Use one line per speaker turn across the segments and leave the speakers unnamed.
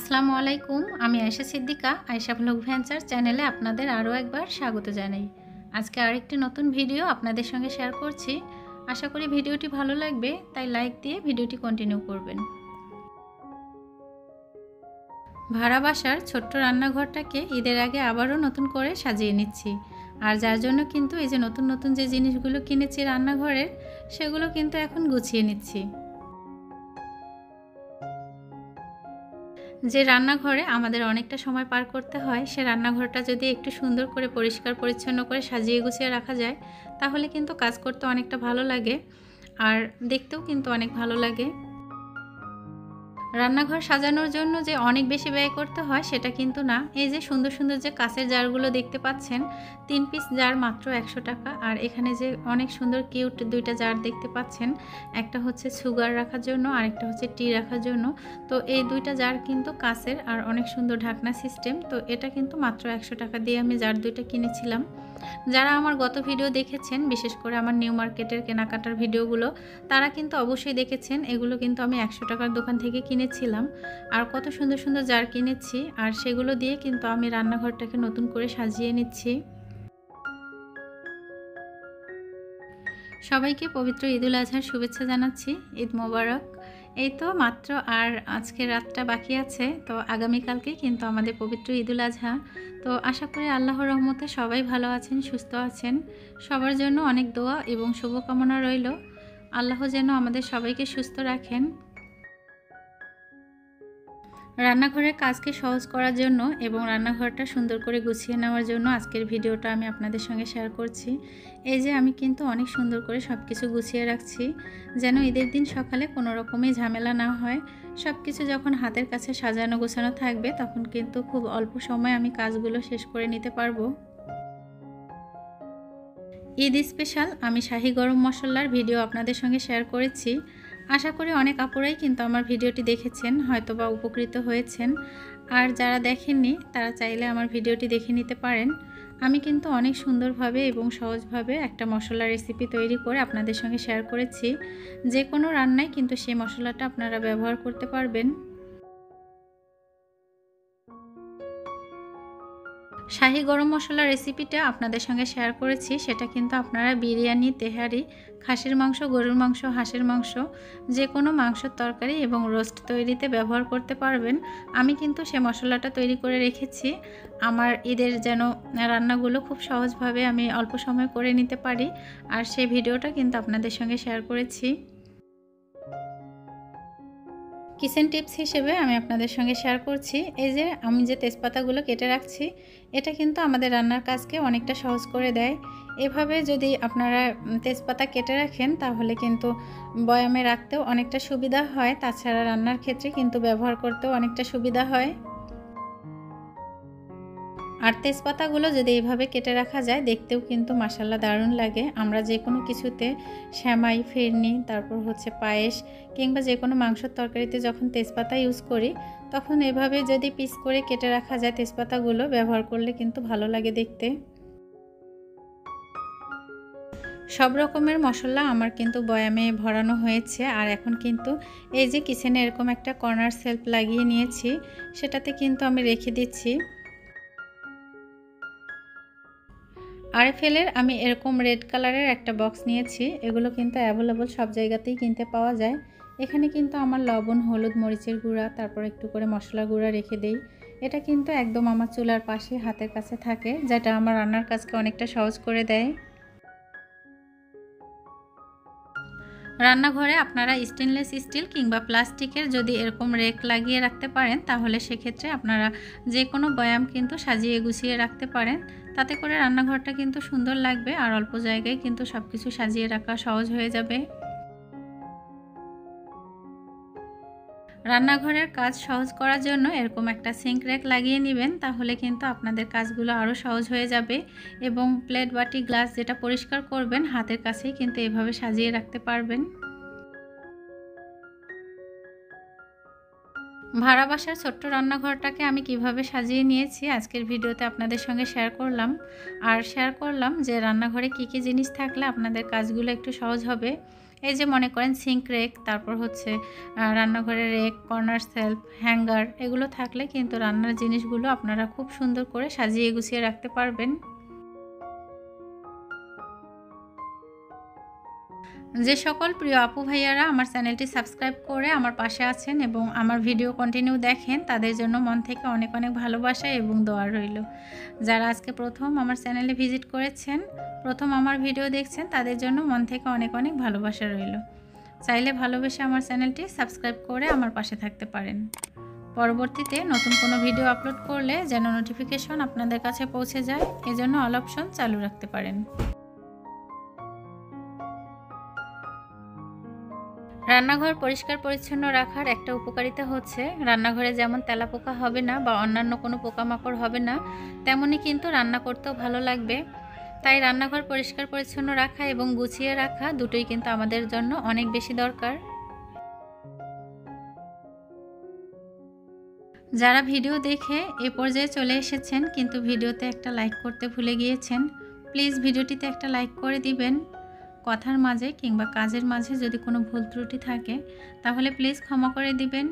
আসসালামু আলাইকুম। আমি আয়েশা সিদ্দিকা, আয়েশা ব্লগ ভেঞ্চার চ্যানেলে আপনাদের আরও একবার স্বাগত জানাই। আজকে আরেকটি নতুন ভিডিও আপনাদের সঙ্গে শেয়ার করছি। আশা করি ভিডিওটি ভালো লাগবে, তাই লাইক দিয়ে ভিডিওটি কন্টিনিউ করবেন। ভাড়া বাসার ছোট্ট রান্নাঘরটাকে ঈদের আগে আবারও নতুন করে সাজিয়ে নিচ্ছি। আর যার জন্য কিন্তু এই যে নতুন নতুন যে জিনিসগুলো কিনেছি রান্নাঘরের, সেগুলো কিন্তু এখন গুছিয়ে নিচ্ছি। যে রান্নাঘরে আমাদের অনেকটা সময় পার করতে হয়, সে রান্নাঘরটা যদি একটু সুন্দর করে পরিষ্কার পরিচ্ছন্ন করে সাজিয়ে গুছিয়ে রাখা যায়, তাহলে কিন্তু কাজ করতে অনেকটা ভালো লাগে আর দেখতেও কিন্তু অনেক ভালো লাগে। রান্নাঘর সাজানোর জন্য যে অনেক বেশি ব্যয় করতে হয় সেটা কিন্তু না। এই যে সুন্দর সুন্দর যে কাঁচের জারগুলো দেখতে পাচ্ছেন, 3 পিস জার মাত্র 100 টাকা। আর এখানে যে অনেক সুন্দর কিউট 2টা জার দেখতে পাচ্ছেন, একটা হচ্ছে সুগার রাখার জন্য, আরেকটা হচ্ছে টি রাখার জন্য। তো এই 2টা জার কিন্তু কাঁচের আর অনেক সুন্দর ঢাকনা সিস্টেম। তো এটা কিন্তু মাত্র 100 টাকা দিয়ে আমি জার 2টা কিনেছিলাম। যারা আমার গত ভিডিও দেখেছেন, বিশেষ করে আমার নিউ মার্কেটের কেনাকাটার ভিডিওগুলো, তারা কিন্তু অবশ্যই দেখেছেন এগুলো কিন্তু আমি 100 টাকার দোকান থেকে কিনেছিলাম। আর কত সুন্দর সুন্দর জার কিনেছি, আর সেগুলো দিয়ে কিন্তু আমি রান্নাঘরটাকে নতুন করে সাজিয়ে নিচ্ছি। সবাইকে পবিত্র ঈদুল আজহার শুভেচ্ছা জানাচ্ছি। ঈদ মোবারক। এই তো মাত্র আর আজকের রাতটা বাকি আছে, তো আগামীকালকে কিন্তু আমাদের পবিত্র ঈদুল আজহা। তো আশা করি আল্লাহর রহমতে সবাই ভালো আছেন, সুস্থ আছেন। সবার জন্য অনেক দোয়া এবং শুভকামনা রইল। আল্লাহ যেন আমাদের সবাইকে সুস্থ রাখেন। রান্নাঘরের কাজকে সহজ করার জন্য এবং রান্নাঘরটা সুন্দর করে গুছিয়ে নেওয়ার জন্য আজকের ভিডিওটা আমি আপনাদের সঙ্গে শেয়ার করছি। এই যে আমি কিন্তু অনেক সুন্দর করে সব কিছু গুছিয়ে রাখছি, যেন ঈদের দিন সকালে কোনো রকমই ঝামেলা না হয়। সব কিছু যখন হাতের কাছে সাজানো গোছানো থাকবে, তখন কিন্তু খুব অল্প সময় আমি কাজগুলো শেষ করে নিতে পারবো। ঈদ স্পেশাল আমি শাহি গরম মশলার ভিডিও আপনাদের সঙ্গে শেয়ার করেছি। আশা করি অনেক আপুরাই কিন্তু আমার ভিডিওটি দেখেছেন, হয়তোবা উপকৃত হয়েছেন। আর যারা দেখেননি তারা চাইলে আমার ভিডিওটি দেখে নিতে পারেন। আমি কিন্তু অনেক সুন্দরভাবে এবং সহজভাবে একটা মশলা রেসিপি তৈরি করে আপনাদের সঙ্গে শেয়ার করেছি। যে কোনো রান্নায় কিন্তু সেই মশলাটা আপনারা ব্যবহার করতে পারবেন। শাহি গরম মশলা রেসিপিটা আপনাদের সঙ্গে শেয়ার করেছি, সেটা কিন্তু আপনারা বিরিয়ানি, তেহারি, খাসির মাংস, গরুর মাংস, হাঁসের মাংস, যে কোনো মাংসের তরকারি এবং রোস্ট তৈরিতে ব্যবহার করতে পারবেন। আমি কিন্তু সে মশলাটা তৈরি করে রেখেছি আমার ঈদের যেন রান্নাগুলো খুব সহজভাবে আমি অল্প সময় করে নিতে পারি, আর সেই ভিডিওটা কিন্তু আপনাদের সঙ্গে শেয়ার করেছি। কিচেন টিপস হিসেবে আমি আপনাদের সঙ্গে শেয়ার করছি, এই যে আমি যে তেজপাতাগুলো কেটে রাখছি, এটা কিন্তু আমাদের রান্নার কাজকে অনেকটা সহজ করে দেয়। এভাবে যদি আপনারা তেজপাতা কেটে রাখেন, তাহলে কিন্তু বয়ামে রাখতেও অনেকটা সুবিধা হয়, তাছাড়া রান্নার ক্ষেত্রে কিন্তু ব্যবহার করতেও অনেকটা সুবিধা হয়। আর তেজপাতাগুলো যদি এইভাবে কেটে রাখা যায়, দেখতেও কিন্তু মাশাআল্লাহ দারুণ লাগে। আমরা যে কোনো কিছুতে, সেমাই, ফিরনি, তারপর হচ্ছে পায়েস কিংবা যে কোনো মাংসের তরকারিতে যখন তেজপাতা ইউজ করি, তখন এভাবে যদি পিস করে কেটে রাখা যায় তেজপাতাগুলো, ব্যবহার করলে কিন্তু ভালো লাগে দেখতে। সব রকমের মশলা আমার কিন্তু বয়ামে ভরানো হয়েছে, আর এখন কিন্তু এই যে কিচেনে এরকম একটা কর্নার সেলফ লাগিয়ে নিয়েছি, সেটাতে কিন্তু আমি রেখে দিচ্ছি। আরএফএলের আমি এরকম রেড কালারের একটা বক্স নিয়েছি, এগুলো কিন্তু অ্যাভেলেবল সব জায়গাতেই কিনতে পাওয়া যায়। এখানে কিন্তু আমার লবণ, হলুদ, মরিচের গুঁড়া, তারপর একটু করে মশলা গুঁড়া রেখে দেই। এটা কিন্তু একদম আমার চুলার পাশে হাতের কাছে থাকে, যেটা আমার রান্নার কাজকে অনেকটা সহজ করে দেয়। রান্নাঘরে আপনারা স্টেনলেস স্টিল কিংবা প্লাস্টিকের যদি এরকম রেক লাগিয়ে রাখতে পারেন, তাহলে সেক্ষেত্রে আপনারা যে কোনো বয়াম কিন্তু সাজিয়ে গুছিয়ে রাখতে পারেন। তাতে করে রান্নাঘরটা কিন্তু সুন্দর লাগবে, আর অল্প জায়গায় কিন্তু সব কিছু সাজিয়ে রাখা সহজ হয়ে যাবে। রান্নাঘরের কাজ সহজ করার জন্য এরকম একটা সিঙ্ক র্যাক লাগিয়ে নেবেন, তাহলে কিন্তু আপনাদের কাজগুলো আরও সহজ হয়ে যাবে। এবং প্লেট, বাটি, গ্লাস যেটা পরিষ্কার করবেন, হাতের কাছেই কিন্তু এভাবে সাজিয়ে রাখতে পারবেন। ভাড়া বাসার ছোট্ট রান্নাঘরটাকে আমি কিভাবে সাজিয়ে নিয়েছি আজকের ভিডিওতে আপনাদের সঙ্গে শেয়ার করলাম। আর শেয়ার করলাম যে রান্নাঘরে কী কী জিনিস থাকলে আপনাদের কাজগুলো একটু সহজ হবে। এই যে মনে করেন সিঙ্ক রেক, তারপর হচ্ছে রান্নাঘরের রেক, কর্নার সেলফ, হ্যাঙ্গার, এগুলো থাকলে কিন্তু রান্নার জিনিসগুলো আপনারা খুব সুন্দর করে সাজিয়ে গুছিয়ে রাখতে পারবেন। যে সকল প্রিয় আপু ভাইয়ারা আমার চ্যানেলটি সাবস্ক্রাইব করে আমার পাশে আছেন এবং আমার ভিডিও কন্টিনিউ দেখেন, তাদের জন্য মন থেকে অনেক অনেক ভালোবাসা এবং দোয়া রইল। যারা আজকে প্রথম আমার চ্যানেলে ভিজিট করেছেন, প্রথম আমার ভিডিও দেখছেন, তাদের জন্য মন থেকে অনেক অনেক ভালোবাসা রইল। চাইলে ভালোবেসে আমার চ্যানেলটি সাবস্ক্রাইব করে আমার পাশে থাকতে পারেন। পরবর্তীতে নতুন কোনো ভিডিও আপলোড করলে যেন নোটিফিকেশন আপনাদের কাছে পৌঁছে যায়, এজন্য অল অপশন চালু রাখতে পারেন। রান্নাঘর পরিষ্কার পরিচ্ছন্ন রাখার একটা উপকারিতা হচ্ছে, রান্নাঘরে যেমন তেলাপোকা হবে না বা অন্যান্য কোনো পোকামাকড় হবে না, তেমনই কিন্তু রান্না করতেও ভালো লাগবে। তাই রান্নাঘর পরিষ্কার পরিচ্ছন্ন রাখা এবং গুছিয়ে রাখা দুটোই কিন্তু আমাদের জন্য অনেক বেশি দরকার। যারা ভিডিও দেখে এ পর্যায়ে চলে এসেছেন কিন্তু ভিডিওতে একটা লাইক করতে ভুলে গিয়েছেন, প্লিজ ভিডিওটিতে একটা লাইক করে দিবেন। কথার মাঝে কিংবা কাজের মাঝে যদি কোনো ভুল ত্রুটি থাকে তাহলে প্লিজ ক্ষমা করে দিবেন।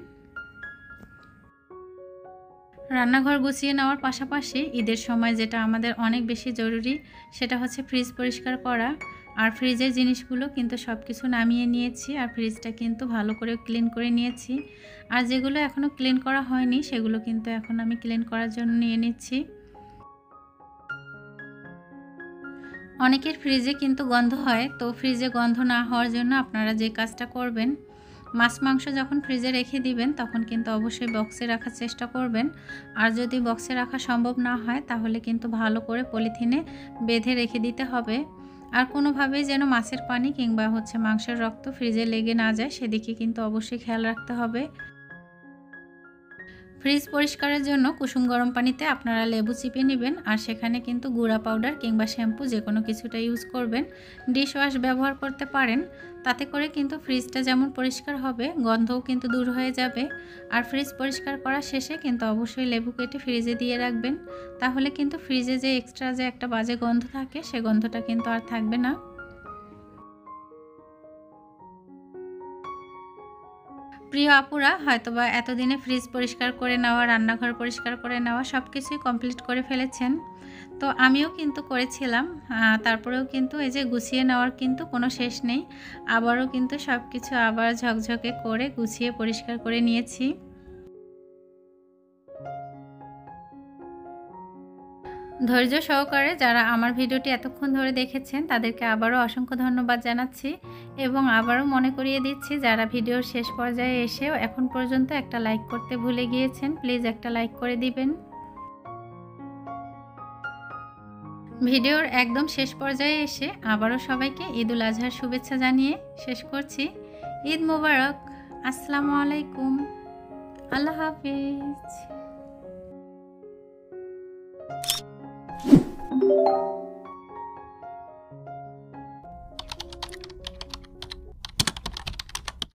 রান্নাঘর গুছিয়ে নেওয়ার পাশাপাশি ঈদের সময় যেটা আমাদের অনেক বেশি জরুরি সেটা হচ্ছে ফ্রিজ পরিষ্কার করা। আর ফ্রিজের জিনিসগুলো কিন্তু সব কিছু নামিয়ে নিয়েছি, আর ফ্রিজটা কিন্তু ভালো করে ক্লিন করে নিয়েছি। আর যেগুলো এখনও ক্লিন করা হয়নি সেগুলো কিন্তু এখন আমি ক্লিন করার জন্য নিয়ে নিচ্ছি। অনেকের ফ্রিজে কিন্তু গন্ধ হয়, তো ফ্রিজে গন্ধ না হওয়ার জন্য আপনারা যে কাজটা করবেন, মাছ মাংস যখন ফ্রিজে রেখে দিবেন তখন কিন্তু অবশ্যই বক্সে রাখার চেষ্টা করবেন। আর যদি বক্সে রাখা সম্ভব না হয় তাহলে কিন্তু ভালো করে পলিথিনে বেঁধে রেখে দিতে হবে। আর কোনোভাবেই যেন মাছের পানি কিংবা হচ্ছে মাংসের রক্ত ফ্রিজে লেগে না যায় সেদিকে কিন্তু অবশ্যই খেয়াল রাখতে হবে। ফ্রিজ পরিষ্কারের জন্য কুসুম গরম পানিতে আপনারা লেবু চিপে নেবেন, আর সেখানে কিন্তু গুঁড়া পাউডার কিংবা শ্যাম্পু যে কোনো কিছুটা ইউজ করবেন। ডিশ ওয়াশ ব্যবহার করতে পারেন, তাতে করে কিন্তু ফ্রিজটা যেমন পরিষ্কার হবে, গন্ধও কিন্তু দূর হয়ে যাবে। আর ফ্রিজ পরিষ্কার করা শেষে কিন্তু অবশ্যই লেবু কেটে ফ্রিজে দিয়ে রাখবেন, তাহলে কিন্তু ফ্রিজে যে এক্সট্রা যে একটা বাজে গন্ধ থাকে সে গন্ধটা কিন্তু আর থাকবে না। প্রিয় আপুরা হয়তোবা এতদিনে ফ্রিজ পরিষ্কার করে নেওয়া, রান্নাঘর পরিষ্কার করে নেওয়া সব কিছুই কমপ্লিট করে ফেলেছেন। তো আমিও কিন্তু করেছিলাম, তারপরেও কিন্তু এই যে গুছিয়ে নেওয়ার কিন্তু কোনো শেষ নেই। আবারও কিন্তু সব কিছু আবার ঝকঝকে করে গুছিয়ে পরিষ্কার করে নিয়েছি। ধৈর্য সহকারে যারা আমার ভিডিওটি এতক্ষণ ধরে দেখেছেন তাদেরকে আবারও অসংখ্য ধন্যবাদ জানাচ্ছি এবং আবারও মনে করিয়ে দিচ্ছি যারা ভিডিওর শেষ পর্যায়ে এসেও এখন পর্যন্ত একটা লাইক করতে ভুলে গিয়েছেন, প্লিজ একটা লাইক করে দিবেন। ভিডিওর একদম শেষ পর্যায়ে এসে আবারও সবাইকে ঈদুল আজহার শুভেচ্ছা জানিয়ে শেষ করছি। ঈদ মোবারক, আসসালামু আলাইকুম, আল্লাহ হাফিজ।